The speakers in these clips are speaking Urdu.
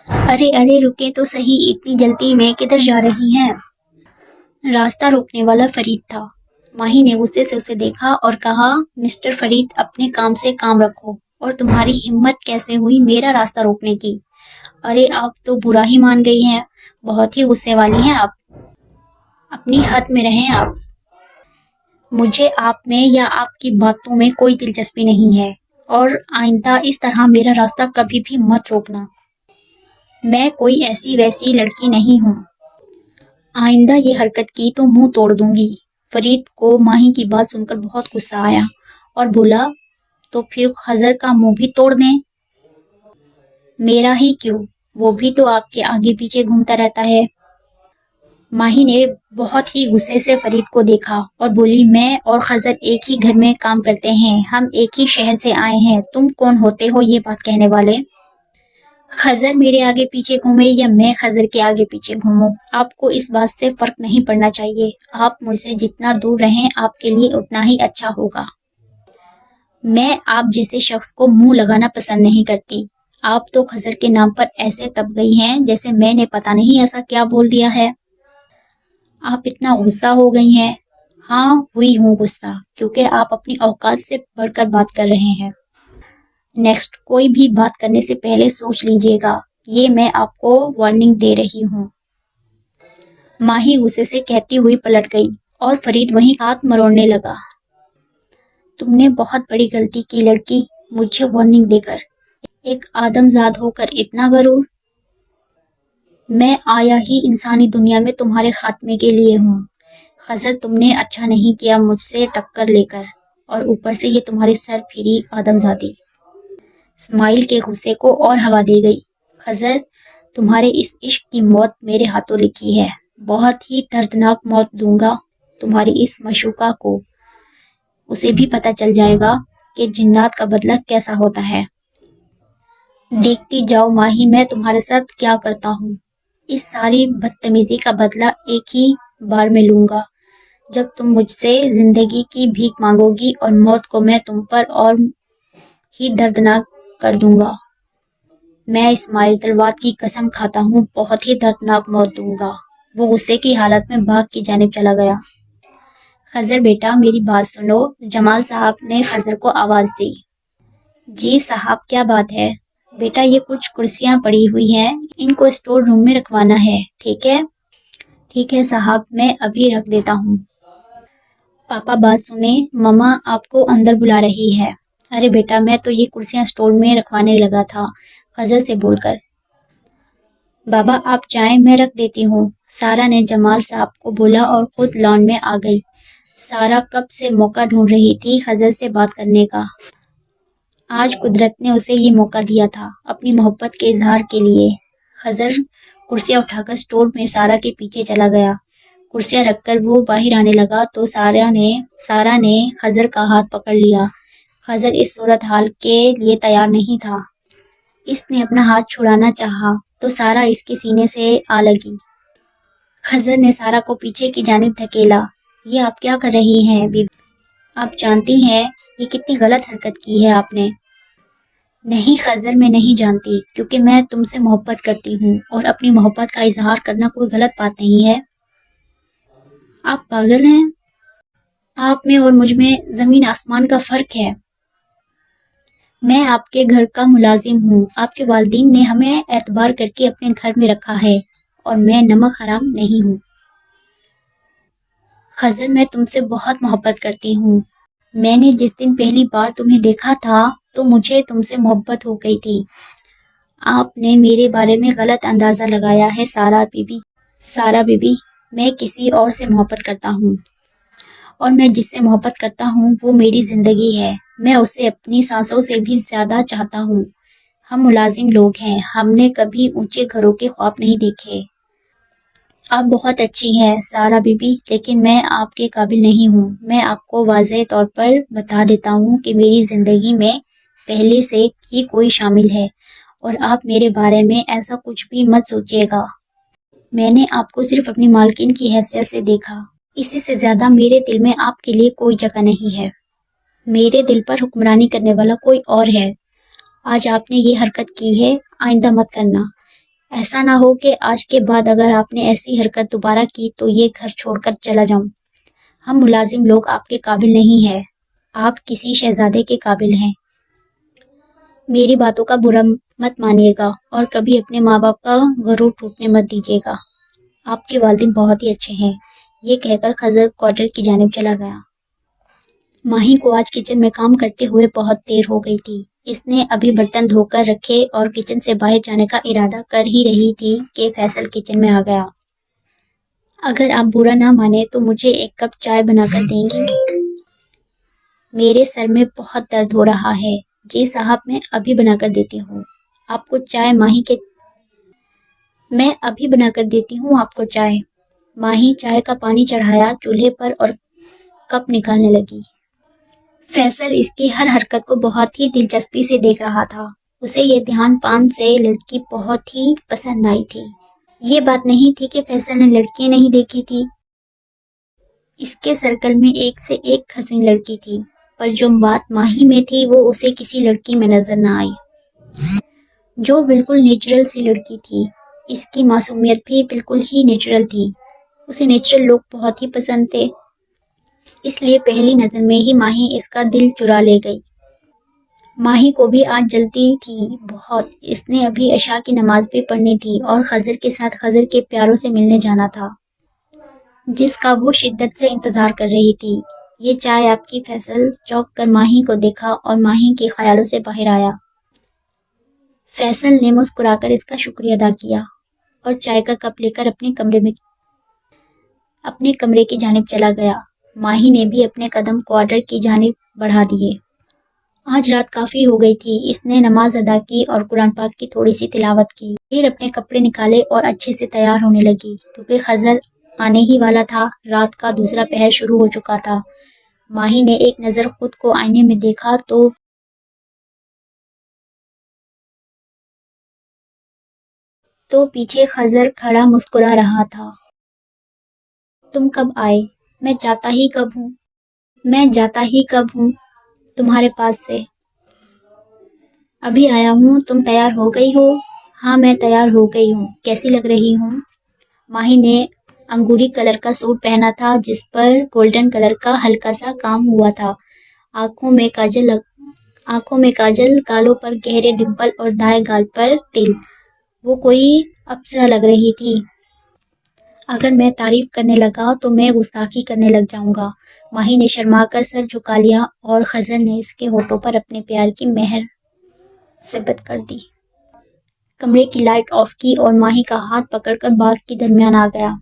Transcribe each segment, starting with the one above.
ارے ارے رکے تو صحیح، اتنی جلدی میں کدھر جا رہی ہیں؟ راستہ روکنے والا فرید تھا۔ ماہی نے غصے سے اسے دیکھا اور کہا، مسٹر فرید، اپنے کام سے کام رکھو، اور تمہاری ہمت کیسے ہوئی میرا راستہ روکنے کی؟ ارے آپ تو برا ہی مان گئی ہیں، بہت ہی غصے والی ہیں آپ، اپنی حد میں رہیں آپ۔ مجھے آپ میں یا آپ کی باتوں میں کوئی دلچسپی نہیں ہے، اور آئندہ اس طرح میرا راستہ کبھی بھی مت روکنا۔ میں کوئی ایسی ویسی لڑکی نہیں ہوں، آئندہ یہ حرکت کی تو منہ توڑ دوں گی۔ فرید کو ماہی کی بات سن کر بہت غصہ آیا اور بولا، تو پھر خضر کا منہ بھی توڑ دیں؟ میرا ہی کیوں، وہ بھی تو آپ کے آگے پیچھے گھومتا رہتا ہے۔ ماہی نے بہت ہی غصے سے فرید کو دیکھا اور بولی، میں اور خضر ایک ہی گھر میں کام کرتے ہیں، ہم ایک ہی شہر سے آئے ہیں، تم کون ہوتے ہو یہ بات کہنے والے؟ خضر میرے آگے پیچھے گھومے یا میں خضر کے آگے پیچھے گھوموں، آپ کو اس بات سے فرق نہیں پڑنا چاہیے۔ آپ مجھ سے جتنا دور رہیں آپ کے لیے اتنا ہی اچھا ہوگا۔ میں آپ جیسے شخص کو منہ لگانا پسند نہیں کرتی۔ آپ تو خضر کے نام پر ایسے تب گئی ہیں جیسے میں نے پتہ نہیں ایسا کیا بول دیا ہے۔ آپ اتنا غصہ ہو گئی ہیں؟ ہاں ہوئی ہوں غصہ، کیونکہ آپ اپنی اوقات سے بڑھ کر بات کر رہے ہیں۔ نیکسٹ کوئی بھی بات کرنے سے پہلے سوچ لیجئے گا، یہ میں آپ کو وارننگ دے رہی ہوں۔ ماہی غصے سے کہتی ہوئی پلٹ گئی اور فرید وہیں ہاتھ مروڑنے لگا۔ تم نے بہت بڑی غلطی کی لڑکی، مجھے وارننگ دے کر، ایک آدم زاد ہو کر اتنا غرور۔ میں آیا ہی انسانی دنیا میں تمہارے خاتمے کے لیے ہوں۔ خضر تم نے اچھا نہیں کیا مجھ سے ٹکر لے کر، اور اوپر سے یہ تمہاری سر پھری آدم زادی۔ اسماعیل کے غصے کو اور ہوا دی گئی۔ خضر، تمہارے اس عشق کی موت میرے ہاتھوں لکھی ہے، بہت ہی دردناک موت دوں گا تمہاری اس معشوقہ کو، اسے بھی پتہ چل جائے گا کہ جنات کا بدلہ کیسا ہوتا ہے۔ دیکھتی جاؤ ماہی میں تمہارے ساتھ کیا کرتا ہوں، اس ساری بدتمیزی کا بدلہ ایک ہی بار میں لوں گا، جب تم مجھ سے زندگی کی بھیک مانگو گی، اور موت کو میں تم پر اور ہی دردناک کر دوں گا۔ میں اسماعیل طلوات کی قسم کھاتا ہوں بہت ہی دردناک موت دوں گا۔ وہ غصے کی حالت میں باغ کی جانب چلا گیا۔ خضر بیٹا میری بات سنو، جمال صاحب نے خضر کو آواز دی۔ جی صاحب کیا بات ہے؟ بیٹا یہ کچھ کرسیاں پڑی ہوئی ہیں، ان کو اسٹور روم میں رکھوانا ہے، ٹھیک ہے؟ ٹھیک ہے صاحب، میں ابھی رکھ دیتا ہوں۔ پاپا بات سنیں، مما آپ کو اندر بلا رہی ہے۔ ارے بیٹا میں تو یہ کرسیاں اسٹور میں رکھوانے لگا تھا، خضر سے بول کر۔ بابا آپ جائیں، میں رکھ دیتی ہوں، سارا نے جمال صاحب کو بولا اور خود لان میں آ گئی۔ سارا کب سے موقع ڈھونڈ رہی تھی خضر سے بات کرنے کا، آج قدرت نے اسے یہ موقع دیا تھا اپنی محبت کے اظہار کے لیے۔ خضر کرسیاں اٹھا کر اسٹور میں سارا کے پیچھے چلا گیا۔ کرسیاں رکھ کر وہ باہر آنے لگا تو سارا نے خضر کا ہاتھ پکڑ لیا۔ خضر اس صورتحال کے لیے تیار نہیں تھا۔ اس نے اپنا ہاتھ چھڑانا چاہا تو سارا اس کے سینے سے آ لگی۔ خضر نے سارا کو پیچھے کی جانب دھکیلا۔ یہ آپ کیا کر رہی ہیں بی بی؟ آپ جانتی ہیں یہ کتنی غلط حرکت کی ہے آپ نے؟ نہیں خضر میں نہیں جانتی، کیونکہ میں تم سے محبت کرتی ہوں، اور اپنی محبت کا اظہار کرنا کوئی غلط بات نہیں ہے۔ آپ پاگل ہیں؟ آپ میں اور مجھ میں زمین آسمان کا فرق ہے۔ میں آپ کے گھر کا ملازم ہوں، آپ کے والدین نے ہمیں اعتبار کر کے اپنے گھر میں رکھا ہے، اور میں نمک حرام نہیں ہوں۔ خضر میں تم سے بہت محبت کرتی ہوں، میں نے جس دن پہلی بار تمہیں دیکھا تھا تو مجھے تم سے محبت ہو گئی تھی۔ آپ نے میرے بارے میں غلط اندازہ لگایا ہے سارا بی بی، میں کسی اور سے محبت کرتا ہوں، اور میں جس سے محبت کرتا ہوں وہ میری زندگی ہے، میں اسے اپنی سانسوں سے بھی زیادہ چاہتا ہوں۔ ہم ملازم لوگ ہیں، ہم نے کبھی اونچے گھروں کے خواب نہیں دیکھے۔ آپ بہت اچھی ہیں سارا بی بی، لیکن میں آپ کے قابل نہیں ہوں۔ میں آپ کو واضح طور پر بتا دیتا ہوں کہ میری زندگی میں پہلے سے ہی کوئی شامل ہے، اور آپ میرے بارے میں ایسا کچھ بھی مت سوچیے گا۔ میں نے آپ کو صرف اپنی مالکن کی حیثیت سے دیکھا، اسی سے زیادہ میرے دل میں آپ کے لیے کوئی جگہ نہیں ہے۔ میرے دل پر حکمرانی کرنے والا کوئی اور ہے۔ آج آپ نے یہ حرکت کی ہے، آئندہ مت کرنا۔ ایسا نہ ہو کہ آج کے بعد اگر آپ نے ایسی حرکت دوبارہ کی تو یہ گھر چھوڑ کر چلا جاؤں۔ ہم ملازم لوگ آپ کے قابل نہیں ہیں، آپ کسی شہزادے کے قابل ہیں۔ میری باتوں کا برا مت مانیے گا اور کبھی اپنے ماں باپ کا غرور ٹوٹنے مت دیجیے گا۔ آپ کے والدین بہت ہی اچھے ہیں۔ یہ کہہ کر خضر کوارٹر کی جانب چلا گیا۔ ماہی کو آج کچن میں کام کرتے ہوئے بہت دیر ہو گئی تھی۔ اس نے ابھی برتن دھو کر رکھے اور کچن سے باہر جانے کا ارادہ کر ہی رہی تھی کہ فیصل کچن میں آ گیا۔ اگر آپ برا نہ مانے تو مجھے ایک کپ چائے بنا کر دیں گی؟ میرے سر میں بہت درد ہو رہا ہے۔ جی صاحب، میں ابھی بنا کر دیتی ہوں آپ کو چائے۔ میں ابھی بنا کر دیتی ہوں آپ کو چائے۔ ماہی چائے کا پانی چڑھایا چولہے پر اور کپ نکالنے لگی۔ فیصل اس کی ہر حرکت کو بہت ہی دلچسپی سے دیکھ رہا تھا۔ اسے یہ دھیان پان سے لڑکی بہت ہی پسند آئی تھی۔ یہ بات نہیں تھی کہ فیصل نے لڑکیاں نہیں دیکھی تھی۔ اس کے سرکل میں ایک سے ایک حسین لڑکی تھی، پر جو بات ماہی میں تھی وہ اسے کسی لڑکی میں نظر نہ آئی۔ جو بالکل نیچرل سی لڑکی تھی۔ اس کی معصومیت بھی بالکل ہی نیچرل تھی۔ اسے نیچرل لوگ بہت ہی پسند تھے، اس لیے پہلی نظر میں ہی ماہی اس کا دل چرا لے گئی۔ ماہی کو بھی آج جلدی تھی بہت۔ اس نے ابھی عشاء کی نماز بھی پڑھنی تھی اور خضر کے ساتھ خضر کے پیاروں سے ملنے جانا تھا، جس کا وہ شدت سے انتظار کر رہی تھی۔ یہ چائے آپ کی؟ فیصل چونک کر ماہی کو دیکھا اور ماہی کے خیالوں سے باہر آیا۔ فیصل نے مسکرا کر اس کا شکریہ ادا کیا اور چائے کا کپ لے کر اپنے کمرے کی جانب چلا گیا۔ ماہی نے بھی اپنے قدم کوارٹر کی جانب بڑھا دیے۔ آج رات کافی ہو گئی تھی۔ اس نے نماز ادا کی اور قرآن پاک کی تھوڑی سی تلاوت کی، پھر اپنے کپڑے نکالے اور اچھے سے تیار ہونے لگی، کیونکہ خضر آنے ہی والا تھا۔ رات کا دوسرا پہر شروع ہو چکا تھا۔ ماہی نے ایک نظر خود کو آئینے میں دیکھا تو پیچھے خضر کھڑا مسکرا رہا تھا۔ تم کب آئے؟ میں جاتا ہی کب ہوں تمہارے پاس سے؟ ابھی آیا ہوں۔ تم تیار ہو گئی ہو؟ ہاں میں تیار ہو گئی ہوں۔ کیسی لگ رہی ہوں؟ ماہی نے انگوری کلر کا سوٹ پہنا تھا جس پر گولڈن کلر کا ہلکا سا کام ہوا تھا۔ آنکھوں میں کاجل، گالوں پر گہرے ڈمپل اور دائیں گال پر تل۔ وہ کوئی اپسرا لگ رہی تھی۔ اگر میں تعریف کرنے لگا تو میں گستاخی کرنے لگ جاؤں گا۔ ماہی نے شرما کر سر جھکا لیا اور خضر نے اس کے ہونٹوں پر اپنے پیار کی مہر ثبت کر دی۔ کمرے کی لائٹ آف کی اور ماہی کا ہاتھ پکڑ کر باغ کے درمیان آ گیا۔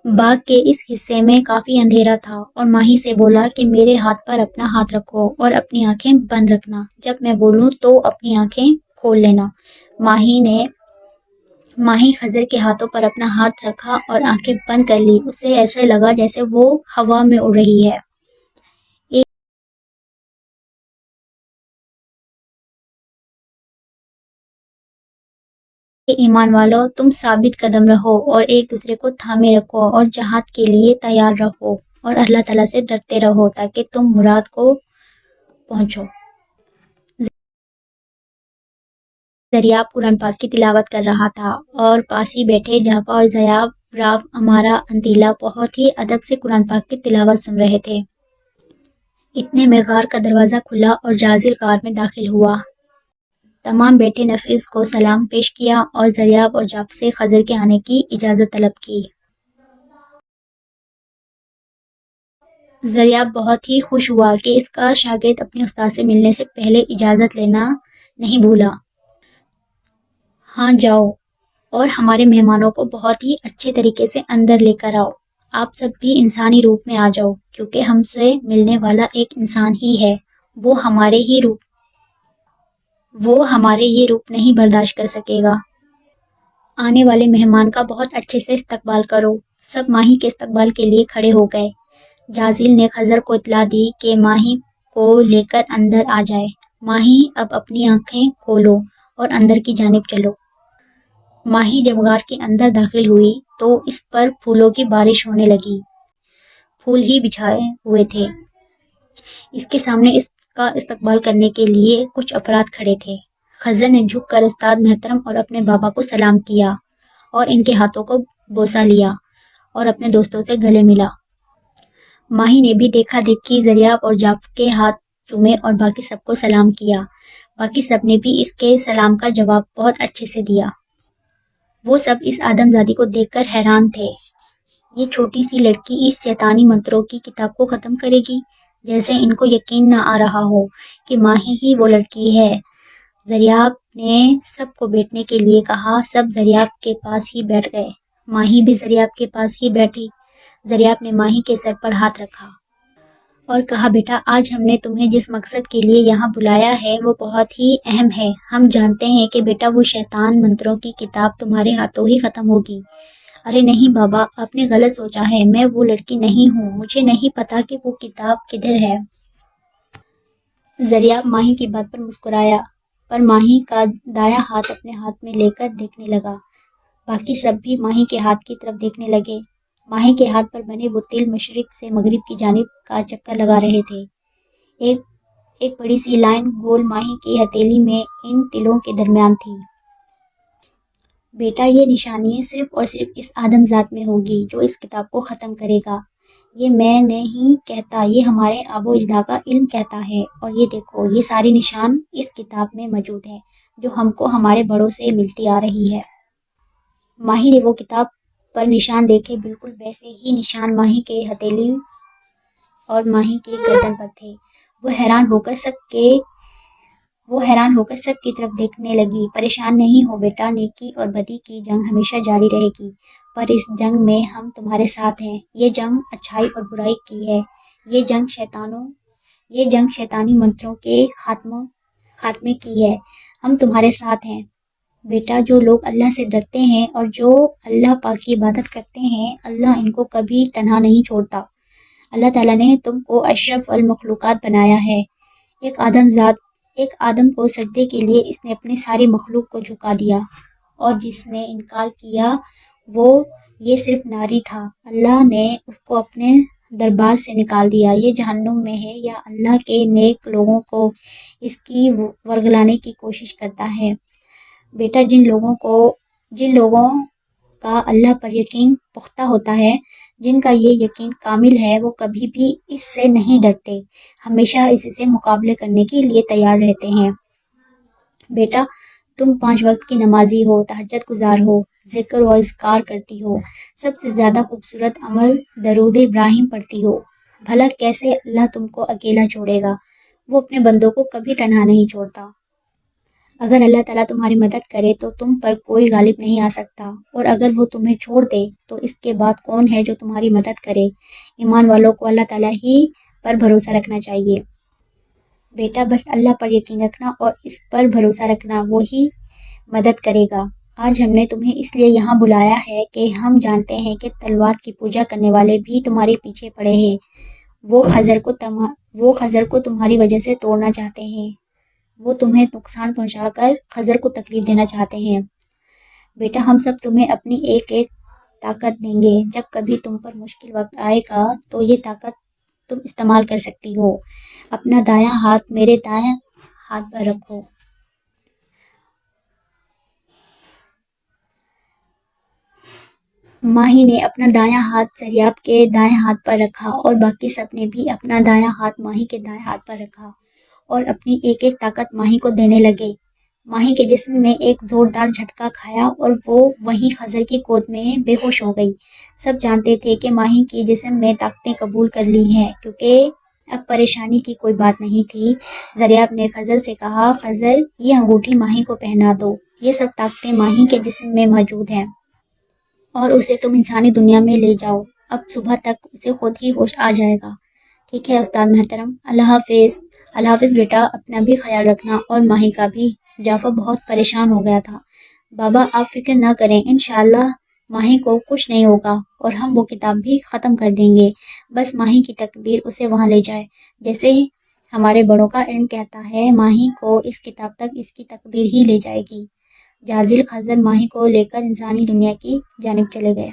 باغ کے اس حصے میں کافی اندھیرا تھا اور ماہی سے بولا کہ میرے ہاتھ پر اپنا ہاتھ رکھو اور اپنی آنکھیں بند رکھنا۔ جب میں بولوں تو اپنی آنکھیں کھول لینا۔ ماہی خضر کے ہاتھوں پر اپنا ہاتھ رکھا اور آنکھیں بند کر لی۔ اسے ایسے لگا جیسے وہ ہوا میں اڑ رہی ہے۔ ایمان والو، تم ثابت قدم رہو اور ایک دوسرے کو تھامے رکھو اور جہاد کے لیے تیار رہو اور اللہ تعالیٰ سے ڈرتے رہو تاکہ تم مراد کو پہنچو۔ زریاب قرآن پاک کی تلاوت کر رہا تھا اور پاس ہی بیٹھے جعفر اور زیاب، راو، امارہ، انتیلا بہت ہی ادب سے قرآن پاک کی تلاوت سن رہے تھے۔ اتنے میں غار کا دروازہ کھلا اور جازر غار میں داخل ہوا۔ تمام بیٹے نفیس کو سلام پیش کیا اور زریاب اور جعفر سے خضر کے آنے کی اجازت طلب کی۔ زریاب بہت ہی خوش ہوا کہ اس کا شاگرد اپنے استاد سے ملنے سے پہلے اجازت لینا نہیں بھولا۔ ہاں جاؤ اور ہمارے مہمانوں کو بہت ہی اچھے طریقے سے اندر لے کر آؤ۔ آپ سب بھی انسانی روپ میں آ جاؤ، کیونکہ ہم سے ملنے والا ایک انسان ہی ہے۔ وہ ہمارے یہ روپ نہیں برداشت کر سکے گا۔ آنے والے مہمان کا بہت اچھے سے استقبال کرو۔ سب ماہی کے استقبال کے لیے کھڑے ہو گئے۔ جازیل نے خضر کو اطلاع دی کہ ماہی کو لے کر اندر آ جائے۔ ماہی اب اپنی آنکھیں کھولو اور اندر کی جانب چلو۔ ماہی جب غار کے اندر داخل ہوئی تو اس پر پھولوں کی بارش ہونے لگی۔ پھول ہی بچھائے ہوئے تھے۔ اس کے سامنے اس کا استقبال کرنے کے لیے کچھ افراد کھڑے تھے۔ خضر نے جھک کر استاد محترم اور اپنے بابا کو سلام کیا اور ان کے ہاتھوں کو بوسہ لیا اور اپنے دوستوں سے گلے ملا۔ ماہی نے بھی دیکھا دیکھی زریاب اور جعفر کے ہاتھ چومے اور باقی سب کو سلام کیا۔ باقی سب نے بھی اس کے سلام کا جواب بہت اچھے سے دیا۔ وہ سب اس آدم زادی کو دیکھ کر حیران تھے۔ یہ چھوٹی سی لڑکی اس شیطانی منتروں کی کتاب کو ختم کرے گی، جیسے ان کو یقین نہ آ رہا ہو کہ ماہی ہی وہ لڑکی ہے۔ زریاب نے سب کو بیٹھنے کے لیے کہا۔ سب زریاب کے پاس ہی بیٹھ گئے۔ ماہی بھی زریاب کے پاس ہی بیٹھی۔ زریاب نے ماہی کے سر پر ہاتھ رکھا اور کہا، بیٹا آج ہم نے تمہیں جس مقصد کے لیے یہاں بلایا ہے وہ بہت ہی اہم ہے۔ ہم جانتے ہیں کہ بیٹا وہ شیطان منتروں کی کتاب تمہارے ہاتھوں ہی ختم ہوگی۔ ارے نہیں بابا، آپ نے غلط سوچا ہے، میں وہ لڑکی نہیں ہوں، مجھے نہیں پتا کہ وہ کتاب کدھر ہے۔ زریاب ماہی کی بات پر مسکرایا، پر ماہی کا دایاں ہاتھ اپنے ہاتھ میں لے کر دیکھنے لگا۔ باقی سب بھی ماہی کے ہاتھ کی طرف دیکھنے لگے۔ ماہی کے ہاتھ پر بنے وہ تل مشرق سے مغرب کی جانب کا چکر لگا رہے تھے۔ ایک بڑی سی لائن گول ماہی کی ہتھیلی میں ان تلوں کے درمیان تھی۔ بیٹا یہ نشانی صرف اور صرف اس آدم ذات میں ہوگی جو اس کتاب کو ختم کرے گا۔ یہ میں نہیں کہتا، یہ ہمارے آب و اجداد کا علم کہتا ہے، اور یہ دیکھو یہ ساری نشان اس کتاب میں موجود ہے جو ہم کو ہمارے بڑوں سے ملتی آ رہی ہے۔ ماہی نے وہ کتاب پر نشان دیکھے، بالکل ویسے ہی نشان ماہی کے ہتھیلی اور ماہی کے گردن پر تھے۔ وہ حیران ہو کر سب کی طرف دیکھنے لگی۔ پریشان نہیں ہو بیٹا، نیکی اور بدی کی جنگ ہمیشہ جاری رہے گی، پر اس جنگ میں ہم تمہارے ساتھ ہیں۔ یہ جنگ اچھائی اور برائی کی ہے، یہ جنگ شیطانی منتروں کے خاتمے کی ہے۔ ہم تمہارے ساتھ ہیں بیٹا۔ جو لوگ اللہ سے ڈرتے ہیں اور جو اللہ پاک کی عبادت کرتے ہیں، اللہ ان کو کبھی تنہا نہیں چھوڑتا۔ اللہ تعالیٰ نے تم کو اشرف المخلوقات بنایا ہے۔ ایک آدم کو سجدے کے لیے اس نے اپنے ساری مخلوق کو جھکا دیا، اور جس نے انکار کیا وہ یہ صرف ناری تھا، اللہ نے اس کو اپنے دربار سے نکال دیا۔ یہ جہنم میں ہے یا اللہ کے نیک لوگوں کو اس کی ورگلانے کی کوشش کرتا ہے۔ بیٹا جن لوگوں کا اللہ پر یقین پختہ ہوتا ہے، جن کا یہ یقین کامل ہے، وہ کبھی بھی اس سے نہیں ڈرتے، ہمیشہ اس سے مقابلے کرنے کے لیے تیار رہتے ہیں۔ بیٹا تم 5 وقت کی نمازی ہو، تہجد گزار ہو، ذکر و اذکار کرتی ہو، سب سے زیادہ خوبصورت عمل درود ابراہیم پڑھتی ہو۔ بھلا کیسے اللہ تم کو اکیلا چھوڑے گا؟ وہ اپنے بندوں کو کبھی تنہا نہیں چھوڑتا۔ اگر اللہ تعالیٰ تمہاری مدد کرے تو تم پر کوئی غالب نہیں آ سکتا، اور اگر وہ تمہیں چھوڑ دے تو اس کے بعد کون ہے جو تمہاری مدد کرے؟ ایمان والوں کو اللہ تعالیٰ ہی پر بھروسہ رکھنا چاہیے۔ بیٹا بس اللہ پر یقین رکھنا اور اس پر بھروسہ رکھنا، وہی مدد کرے گا۔ آج ہم نے تمہیں اس لیے یہاں بلایا ہے کہ ہم جانتے ہیں کہ تلوات کی پوجا کرنے والے بھی تمہارے پیچھے پڑے ہیں۔ وہ خضر کو تمہاری وجہ سے توڑنا چاہتے ہیں، وہ تمہیں نقصان پہنچا کر خضر کو تکلیف دینا چاہتے ہیں۔ بیٹا ہم سب تمہیں اپنی ایک طاقت دیں گے، جب کبھی تم پر مشکل وقت آئے گا تو یہ طاقت تم استعمال کر سکتی ہو۔ اپنا دایاں ہاتھ میرے دائیں ہاتھ پر رکھو۔ ماہی نے اپنا دایاں ہاتھ زریاب کے دائیں ہاتھ پر رکھا اور باقی سب نے بھی اپنا دایاں ہاتھ ماہی کے دائیں ہاتھ پر رکھا اور اپنی ایک طاقت ماہی کو دینے لگے۔ ماہی کے جسم نے ایک زوردار جھٹکا کھایا اور وہ وہیں خضر کی گود میں بے ہوش ہو گئی۔ سب جانتے تھے کہ ماہی کی جسم میں طاقتیں قبول کر لی ہیں، کیونکہ اب پریشانی کی کوئی بات نہیں تھی۔ زریاب نے خضر سے کہا، خضر یہ انگوٹھی ماہی کو پہنا دو، یہ سب طاقتیں ماہی کے جسم میں موجود ہیں، اور اسے تم انسانی دنیا میں لے جاؤ، اب صبح تک اسے خود ہی ہوش آ جائے گا۔ ٹھیک ہے استاد محترم، اللہ حافظ۔ اللہ حافظ بیٹا، اپنا بھی خیال رکھنا اور ماہی کا بھی۔ جعفر بہت پریشان ہو گیا تھا۔ بابا آپ فکر نہ کریں، انشاءاللہ ماہی کو کچھ نہیں ہوگا اور ہم وہ کتاب بھی ختم کر دیں گے، بس ماہی کی تقدیر اسے وہاں لے جائے، جیسے ہمارے بڑوں کا علم کہتا ہے، ماہی کو اس کتاب تک اس کی تقدیر ہی لے جائے گی۔ جازل خضر ماہی کو لے کر انسانی دنیا کی جانب چلے گئے۔